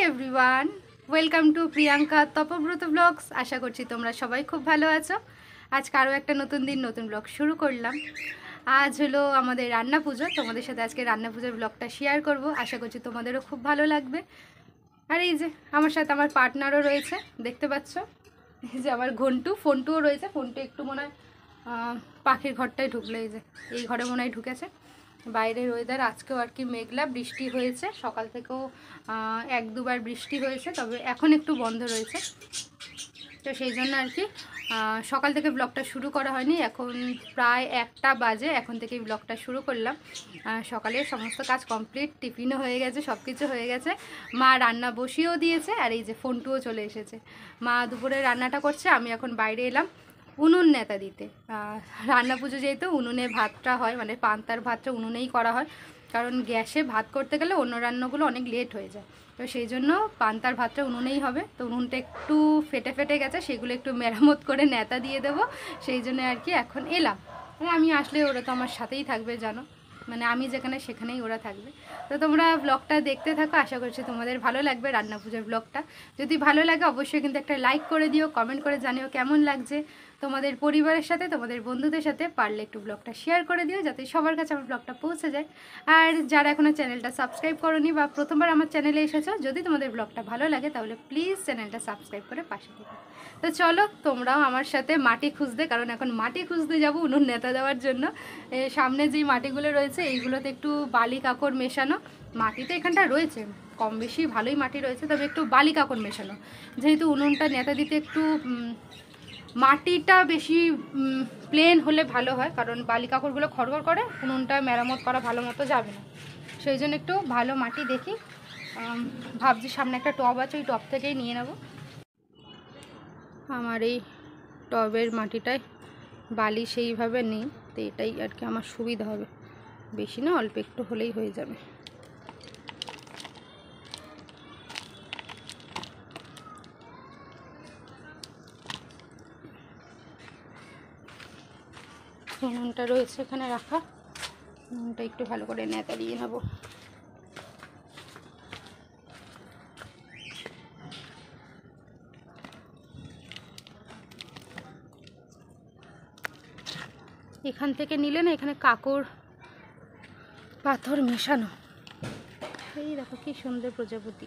Everyone, welcome to Priyanka Tapobrata blogs. আশা করছি তোমরা সবাই খুব ভালো আছো। আজকে আরও একটা নতুন দিন, নতুন ব্লগ শুরু করলাম। আজ হলো আমাদের রান্না পুজো। তোমাদের সাথে আজকে রান্না পুজোর ব্লগটা শেয়ার করব। আশা করছি তোমাদেরও খুব ভালো লাগবে। আর এই যে আমার সাথে আমার পার্টনারও রয়েছে, দেখতে পাচ্ছ। এই যে আমার ফন্টুও রয়েছে। ফন্টু একটু মনে হয় পাখির ঘরটায় ঢুকলো। এই যে এই ঘরে মনে হয় ঢুকেছে। বাইরের ওয়েদার আজকেও আর কি মেঘলা, বৃষ্টি হয়েছে সকাল থেকেও, এক দুবার বৃষ্টি হয়েছে, তবে এখন একটু বন্ধ রয়েছে। তো সেই জন্য আর কি সকাল থেকে ব্লগটা শুরু করা হয়নি। এখন প্রায় 1টা বাজে, এখন থেকেই ব্লগটা শুরু করলাম। সকালে সমস্ত কাজ কমপ্লিট, টিফিনও হয়ে গেছে, সব কিছু হয়ে গেছে। মা রান্না বসিয়েও দিয়েছে, আর এই যে ফন্টুও চলে এসেছে। মা দুপুরে রান্নাটা করছে, আমি এখন বাইরে এলাম উনুন নেতা দিতে। রান্না পুজো যেহেতু উনুনে ভাতটা হয়, মানে পান্তার ভাতটা উনুনেই করা হয়, কারণ গ্যাসে ভাত করতে গেলে অন্য রান্নাগুলো অনেক লেট হয়ে যায়। তো সেই জন্য পান্তার ভাতটা উনুনেই হবে। তো উনুনটা একটু ফেটে গেছে, সেগুলো একটু মেরামত করে নেতা দিয়ে দেবো। সেই জন্য আর কি এখন এলাম। আমি আসলে ওরা তো আমার সাথেই থাকবে, জানো, মানে আমি যেখানে সেখানেই ওরা থাকবে। তো তোমরা ব্লগটা দেখতে থাকো, আশা করছি তোমাদের ভালো লাগবে রান্না পুজোর ব্লগটা। যদি ভালো লাগে অবশ্যই কিন্তু একটা লাইক করে দিও, কমেন্ট করে জানিও কেমন লাগছে। তোমাদের পরিবারের সাথে, তোমাদের বন্ধুদের সাথে পারলে একটু ব্লগটা শেয়ার করে দিও, যাতে সবার কাছে আমার ব্লগটা পৌঁছে যায়। আর যারা এখনও চ্যানেলটা সাবস্ক্রাইব করোনি বা প্রথমবার আমার চ্যানেলে এসেছো, যদি তোমাদের ব্লগটা ভালো লাগে তাহলে প্লিজ চ্যানেলটা সাবস্ক্রাইব করে পাশে থেকো। তো চলো তোমরাও আমার সাথে মাটি খুঁজতে, কারণ এখন মাটি খুঁজতে যাবো উনুন নেতা দেওয়ার জন্য। সামনে যেই মাটিগুলো রয়েছে এইগুলোতে একটু বালি কাকড় মেশানো। মাটি তো এখানটা রয়েছে কম বেশি ভালোই মাটি রয়েছে, তবে একটু বালি কাকড় মেশানো, যেহেতু উনুনটা নেতা দিতে একটু মাটিটা বেশি প্লেন হলে ভালো হয়, কারণ বালি কাকড়গুলো খড়খড় করে, উনুনটা মেরামত করা ভালো মতো যাবে না। সেই জন্য একটু ভালো মাটি দেখি। ভাবছি সামনে একটা টব আছে, ওই টব থেকেই নিয়ে নেব। আমার এই টবের মাটিটায় বালি সেইভাবে নেই, তো এটাই আর কি আমার সুবিধা হবে। বেশি না, অল্প একটু হলেই হয়ে যাবে। উনুনটা রয়েছে এখানে রাখা, উনুনটা একটু ভালো করে নেতা দিয়ে নেব। এখান থেকে নিলে না, এখানে কাকড় পাথর মেশানো। এই দেখো কি সুন্দর প্রজাপতি।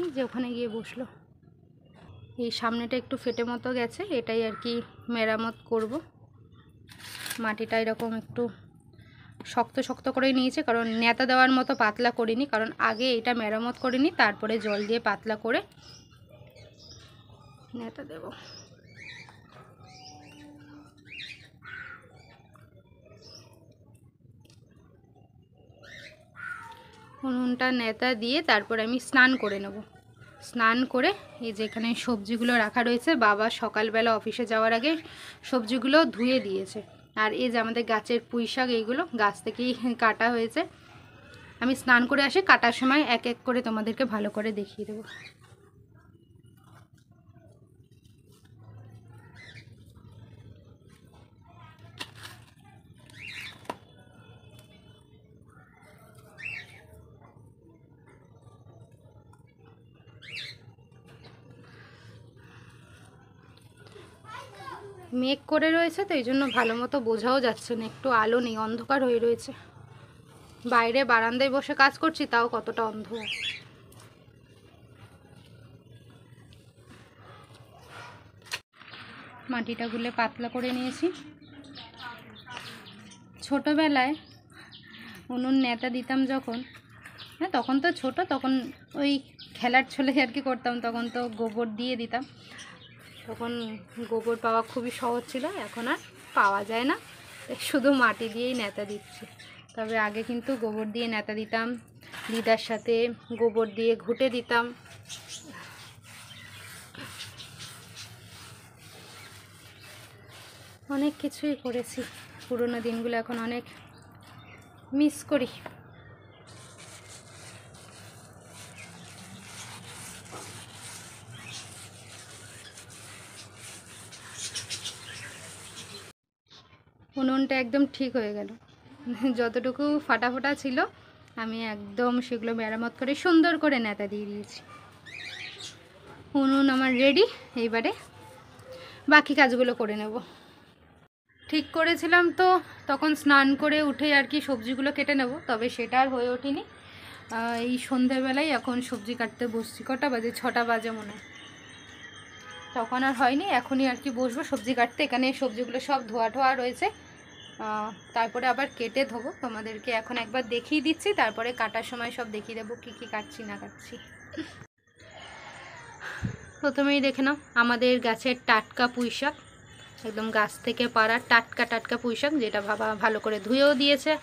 এই যে ওখানে গিয়ে বসলো। এই সামনেটা একটু ফেটে মতো গেছে, এটাই আর কি মেরামত করব। মাটিটা এরকম একটু শক্ত শক্ত করে নিয়েছে, কারণ নেতা দেওয়ার মতো পাতলা করিনি, কারণ আগে এটা মেরামত করিনি, তারপরে জল দিয়ে পাতলা করে নেতা দেব। উনুনটা নেতা দিয়ে তারপর আমি স্নান করে নেব। স্নান করে এই যে এখানে সবজিগুলো রাখা রয়েছে, বাবা সকালবেলা অফিসে যাওয়ার আগে সবজিগুলো ধুয়ে দিয়েছে। আর এই যে আমাদের গাছের পুঁই শাক, এইগুলো গাছ থেকেই কাটা হয়েছে। আমি স্নান করে আসি, কাটার সময় এক এক করে তোমাদেরকে ভালো করে দেখিয়ে দেবো। মেঘ করে রয়েছে, তো এই জন্য ভালো মতো বোঝাও যাচ্ছে না, একটু আলো নেই, অন্ধকার হয়ে রয়েছে। বাইরে বারান্দায় বসে কাজ করছি, তাও কতটা অন্ধকার। মাটিটা গুলে পাতলা করে নিয়েছি। ছোটোবেলায় উনুন নেতা দিতাম যখন, হ্যাঁ তখন তো ছোট, তখন ওই খেলার ছলে আর কি করতাম, তখন তো গোবর দিয়ে দিতাম। তখন গোবর পাওয়া খুবই সহজ ছিল, এখন আর পাওয়া যায় না, শুধু মাটি দিয়েই নেতা দিচ্ছি। তবে আগে কিন্তু গোবর দিয়ে নেতা দিতাম, দিদার সাথে গোবর দিয়ে ঘুঁটে দিতাম। অনেক কিছুই করেছি, পুরোনো দিনগুলো এখন অনেক মিস করি। উনুনটা একদম ঠিক হয়ে গেল। যতটুকু ফাটা ফাটা ছিল আমি একদম সেগুলো মেরামত করে সুন্দর করে নেতা দিয়ে দিয়েছি। উনুন আমার রেডি, এইবারে বাকি কাজগুলো করে নেব। ঠিক করেছিলাম তো তখন স্নান করে উঠে আর কি সবজিগুলো কেটে নেব, তবে সেটা আর হয়ে ওঠেনি। এই সন্ধ্যেবেলায় এখন সবজি কাটতে বসছি। কটা বাজে? 6টা বাজে মনে হয়। তখন আর হয়নি, এখনই আর কি বসবো সবজি কাটতে। এখানে সবজিগুলো সব ধোয়া ঠোয়া রয়েছে, তারপরে আবার কেটে ধোবো। তোমাদেরকে এখন একবার দেখিয়ে দিচ্ছি, তারপরে কাটার সময় সব দেখিয়ে দেবো কী কী কাটছি না কাটছি। প্রথমেই দেখে নাও আমাদের গাছের টাটকা পুঁই শাক, একদম গাছ থেকে পাড়া টাটকা টাটকা পুঁই শাক, যেটা বাবা ভালো করে ধুয়েও দিয়েছে।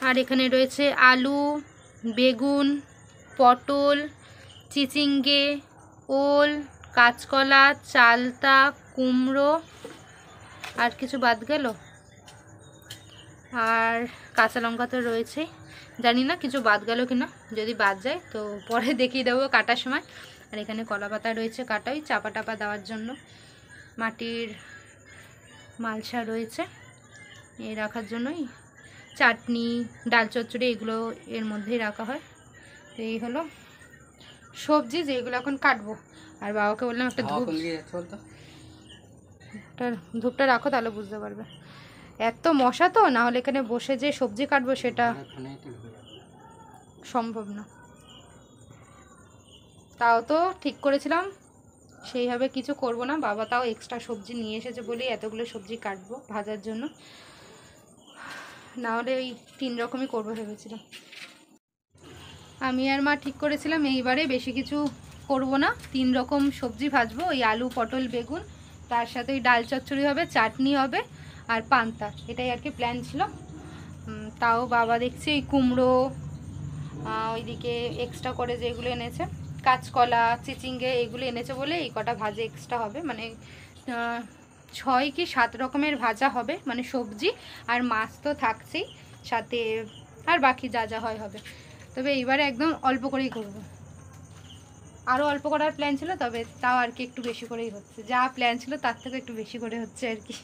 আর এখানে রয়েছে আলু, বেগুন, পটল, চিচিঙ্গে, ওল, কাঁচকলা, চালতা, কুমড়ো, আর কিছু বাদ গেল। আর কাঁচা লঙ্কা তো রয়েছে, জানি না কিছু বাদ গেল কিনা, যদি বাদ যায় তো পরে দেখিয়ে দেবো কাটার সময়। আর এখানে কলা পাতা রয়েছে কাটা, ওই চাপা টাপা দেওয়ার জন্য। মাটির মালসা রয়েছে এই রাখার জন্যই, চাটনি, ডাল চচ্চড়ি এগুলো এর মধ্যেই রাখা হয়। এই হলো সবজি যেগুলো এখন কাটবো। আর বাবাকে বললাম একটা ধূপটা রাখো, তাহলে বুঝতে পারবে। এত মশা তো, না হলে এখানে বসে যে সবজি কাটবো সেটা সম্ভব না। তাও তো ঠিক করেছিলাম সেইভাবে কিছু করব না। বাবা তাও এক্সট্রা সবজি নিয়ে এসেছে বলেই এতগুলো সবজি কাটবো ভাজার জন্য, না হলে ওই 3 রকমই করবো ভেবেছিলাম। আমি আর মা ঠিক করেছিলাম এইবারে বেশি কিছু করব না, 3 রকম সবজি ভাজবো। ওই আলু, পটল, বেগুন, তার সাথে ওই ডাল চচ্চড়ি হবে, চাটনি হবে আর পান্তা, এটাই আর কি প্ল্যান ছিল। তাও বাবা দেখছি ওই কুমড়ো, ওইদিকে এক্সট্রা করে যেগুলো এনেছে, কাঁচকলা, চিচিঙ্গে এগুলো এনেছে বলে এই কটা ভাজা এক্সট্রা হবে। মানে 6 কি 7 রকমের ভাজা হবে, মানে সবজি আর মাছ তো থাকছেই সাথে, আর বাকি যা যা হয় হবে। তবে এইবারে একদম অল্প করেই করব। আরও অল্প করার প্ল্যান ছিল, তবে তাও আর কি একটু বেশি করেই হচ্ছে। যা প্ল্যান ছিল তার থেকে একটু বেশি করে হচ্ছে আর কি।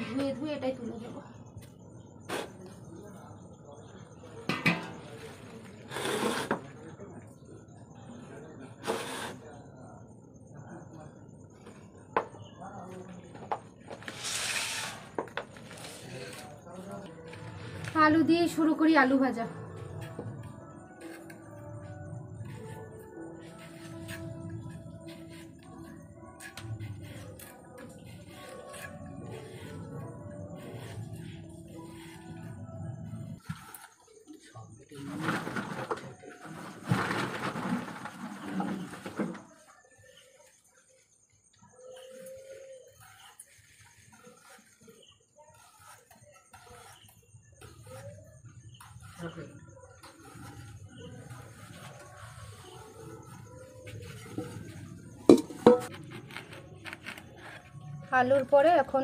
ধুয়ে ধুয়ে এটাই তুলে দেবো। আলু দিয়ে শুরু করি, আলু ভাজা। আলুর পরে এখন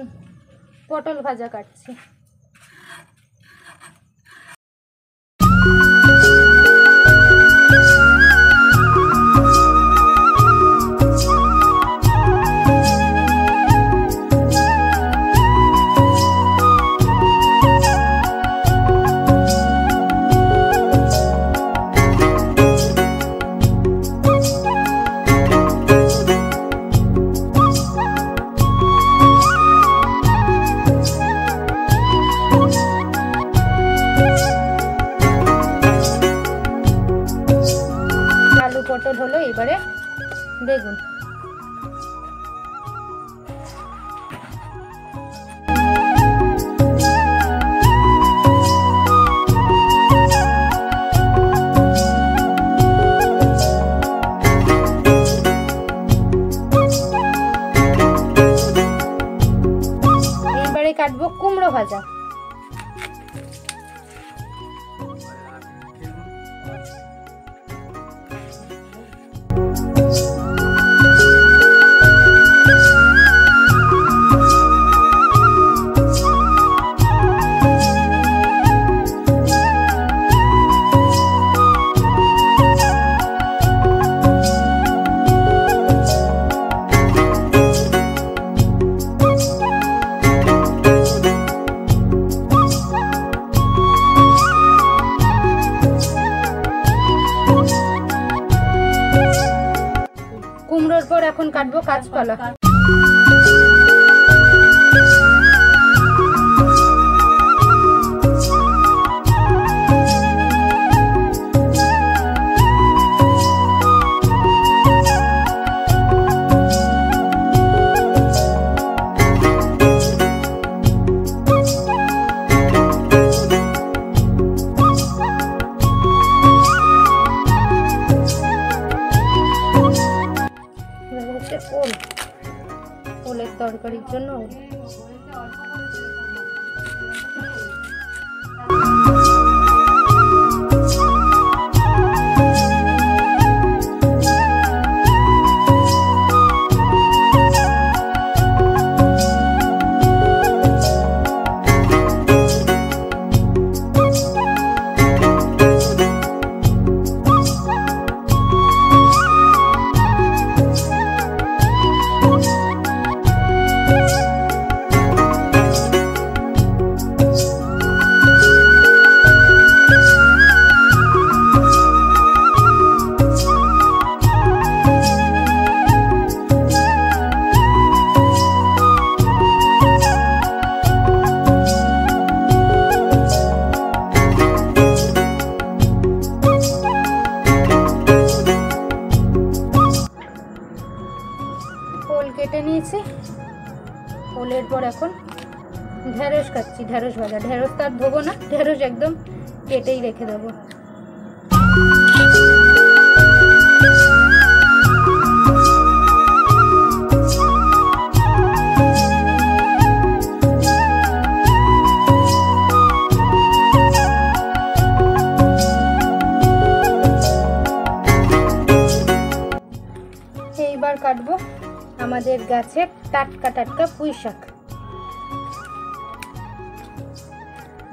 পটল ভাজা কাটছি। পটল হলো, এবারে বেগুন। এইবারে কাটবো কুমড়ো ভাজা। এখন কাটবো কাঁচকলা। ওলের তরকারির জন্য কেটে নিয়েছি। ওলের পর এখন ঢেঁড়স কাটছি, ঢেঁড়স ভাজা। ঢেঁড়স তো আর ধোবো না, ঢেঁড়স একদম কেটেই রেখে দেবো। এইবার কাটবো আমাদের গাছের টাটকা টাটকা পুঁই শাক,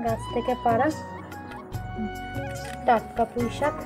গাছ থেকে পাড়া টাটকা পুঁই শাক।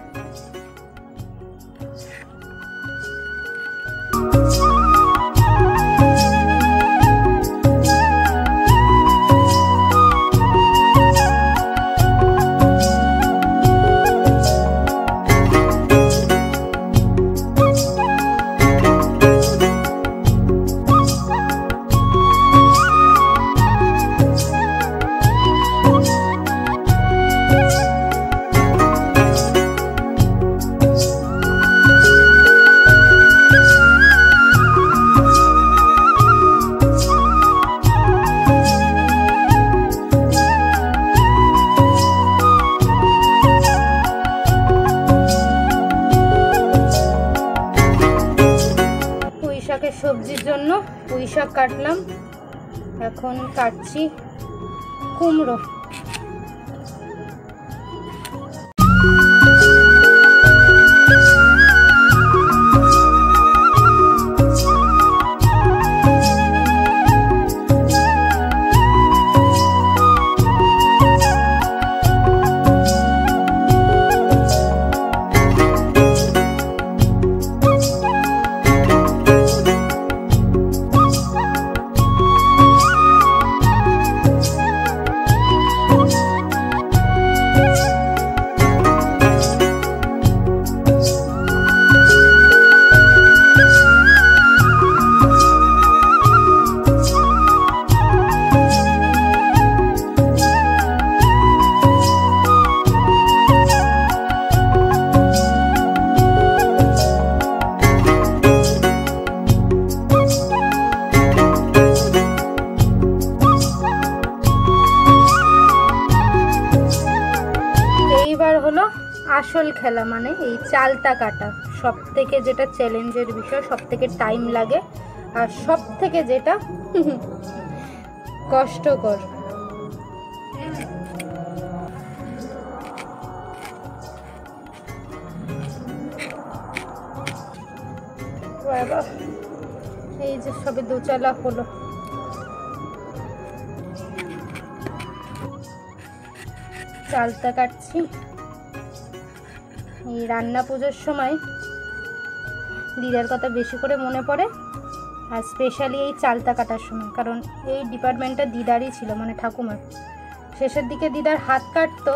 সবজির জন্য পুঁই শাক কাটলাম, এখন কাটছি কুমড়ো। হলো আসল খেলা, মানে এই চালটা কাটা সব থেকে যেটা চ্যালেঞ্জের বিষয়, সব থেকে টাইম লাগে আর সব থেকে যেটা কষ্টকর। এই যে সবে দোচালা হলো, চালটা কাটছি। এই রান্না পুজোর সময় দিদার কথা বেশি করে মনে পড়ে, আর স্পেশালি এই চালটা কাটার সময়, কারণ এই ডিপার্টমেন্টটা দিদারই ছিল, মানে ঠাকুমার। শেষের দিকে দিদার হাত কাটতো,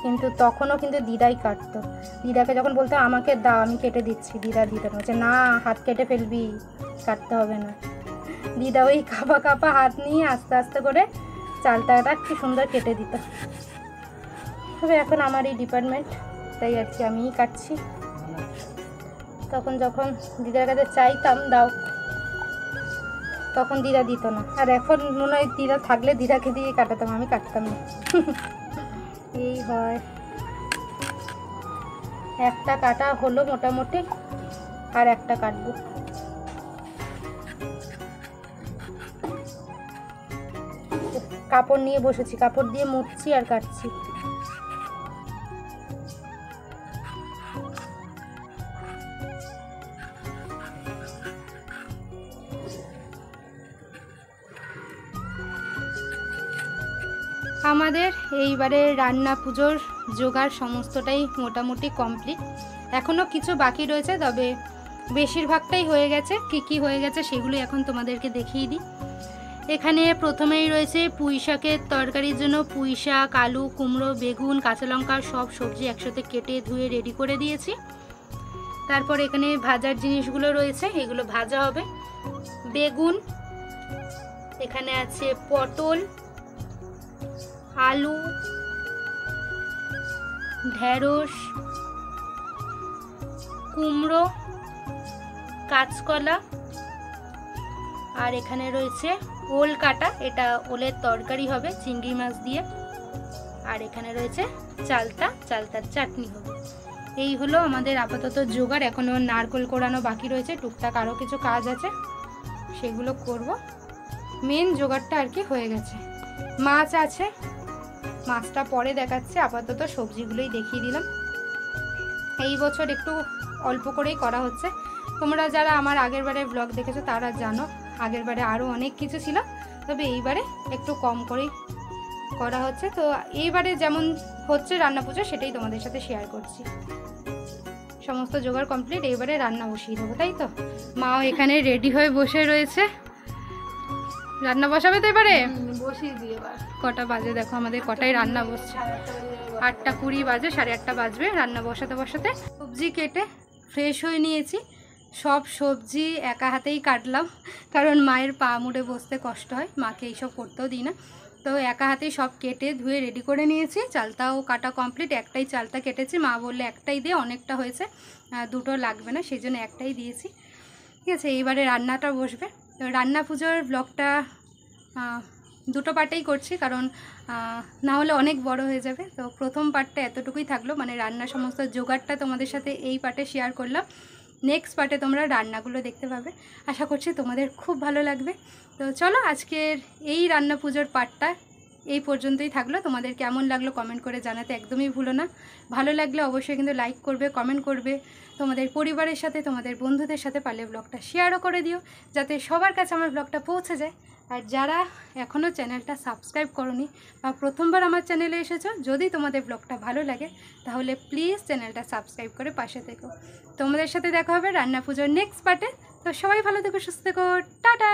কিন্তু তখনও কিন্তু দিদাই কাটতো। দিদাকে যখন বলতো আমাকে দাও আমি কেটে দিচ্ছি, দিদা দিত না, বলছে না হাত কেটে ফেলবি, কাটতে হবে না। দিদা ওই কাপা কাপা হাত নিয়ে আস্তে আস্তে করে চালতাটা কি সুন্দর কেটে দিত। তবে এখন আমার এই ডিপার্টমেন্ট, তাই আর কি আমিই কাটছি। তখন যখন দিদার কাছে চাইতাম দাও, তখন দিদা দিত না। আর এখন মনে হয় দিদা থাকলে দিদাকে দিয়ে কাটাতাম, আমি কাটতাম না। এই হয়, একটা কাটা হলো মোটামুটি, আর একটা কাটবো। কাপড় নিয়ে বসেছি, কাপড় দিয়ে মুছছি আর কাটছি। আমাদের এইবারে রান্না পুজোর জোগাড় সমস্তটাই মোটামুটি কমপ্লিট। এখনও কিছু বাকি রয়েছে, তবে বেশিরভাগটাই হয়ে গেছে। কী হয়ে গেছে সেগুলো এখন তোমাদেরকে দেখিয়ে দিই। এখানে প্রথমেই রয়েছে পুঁই শাকের তরকারির জন্য পুঁই শাক, আলু, কুমড়ো, বেগুন, কাঁচা লঙ্কা সব সবজি একসাথে কেটে ধুয়ে রেডি করে দিয়েছি। তারপর এখানে ভাজার জিনিসগুলো রয়েছে, এগুলো ভাজা হবে। বেগুন, এখানে আছে পটল, আলু, ঢেঁড়স, কুমড়ো, কাঁচকলা, আর এখানে রয়েছে ওল কাটা, এটা ওলের তরকারি হবে চিংড়ি মাছ দিয়ে। আর এখানে রয়েছে চালতার চাটনি হবে। এই হলো আমাদের আপাতত জোগাড়। এখনও নারকেল কোড়ানো বাকি রয়েছে, টুকটাক আরও কিছু কাজ আছে, সেগুলো করব। মেন জোগাড়টা আর কি হয়ে গেছে। মাছ আছে, মাছটা পরে দেখাচ্ছে, আপাতত সবজিগুলোই দেখিয়ে দিলাম। এই বছর একটু অল্প করেই করা হচ্ছে। তোমরা যারা আমার আগের বারে ব্লগ দেখেছো তারা জানো আগের বারে আরও অনেক কিছু ছিল, তবে এইবারে একটু কম করেই করা হচ্ছে। তো এইবারে যেমন হচ্ছে রান্না পুজো সেটাই তোমাদের সাথে শেয়ার করছি। সমস্ত জোগাড় কমপ্লিট, এইবারে রান্না বসিয়ে দেবো, তাই তো। মাও এখানে রেডি হয়ে বসে রয়েছে, রান্না বসাবে তো এবারে বসিয়ে দিয়ে। কটা বাজে দেখো, আমাদের কটায় রান্না বসছে, 8:20 বাজে, 8:30 বাজবে রান্না বসাতে বসাতে। সবজি কেটে ফ্রেশ হয়ে নিয়েছি। সব সবজি একা হাতেই কাটলাম, কারণ মায়ের পা মুড়ে বসতে কষ্ট হয়, মাকে এইসব করতেও দিই না। তো একা হাতেই সব কেটে ধুয়ে রেডি করে নিয়েছি। চালতাও কাটা কমপ্লিট, একটাই চালতা কেটেছি। মা বললে একটাই দিয়ে অনেকটা হয়েছে, দুটো লাগবে না, সেই জন্য একটাই দিয়েছি। ঠিক আছে, এইবারে রান্নাটা বসবে। তো রান্না পুজোর ব্লগটা দুটো পার্টেই করছি, কারণ না হলে অনেক বড় হয়ে যাবে। তো প্রথম পার্টটা এতটুকুই থাকলো, মানে রান্নার সমস্ত জোগাড়টা তোমাদের সাথে এই পার্টে শেয়ার করলাম। নেক্সট পার্টে তোমরা রান্নাগুলো দেখতে পাবে, আশা করছি তোমাদের খুব ভালো লাগবে। তো চলো, আজকের এই রান্না পুজোর পার্টটা এই পর্যন্তই থাকলো। তোমাদের কেমন লাগলো কমেন্ট করে জানাতে একদমই ভুলো না। ভালো লাগলে অবশ্যই কিন্তু লাইক করবে, কমেন্ট করবে। তোমাদের পরিবারের সাথে, তোমাদের বন্ধুদের সাথে পারলে ব্লগটা শেয়ারও করে দিও, যাতে সবার কাছে আমার ব্লগটা পৌঁছে যায়। আর যারা এখনও চ্যানেলটা সাবস্ক্রাইব করোনি বা প্রথমবার আমার চ্যানেলে এসেছো, যদি তোমাদের ব্লগটা ভালো লাগে তাহলে প্লিজ চ্যানেলটা সাবস্ক্রাইব করে পাশে থেকো। তোমাদের সাথে দেখা হবে রান্না পুজোর নেক্সট পার্টে। তো সবাই ভালো থেকো, সুস্থ থেকো, টাটা।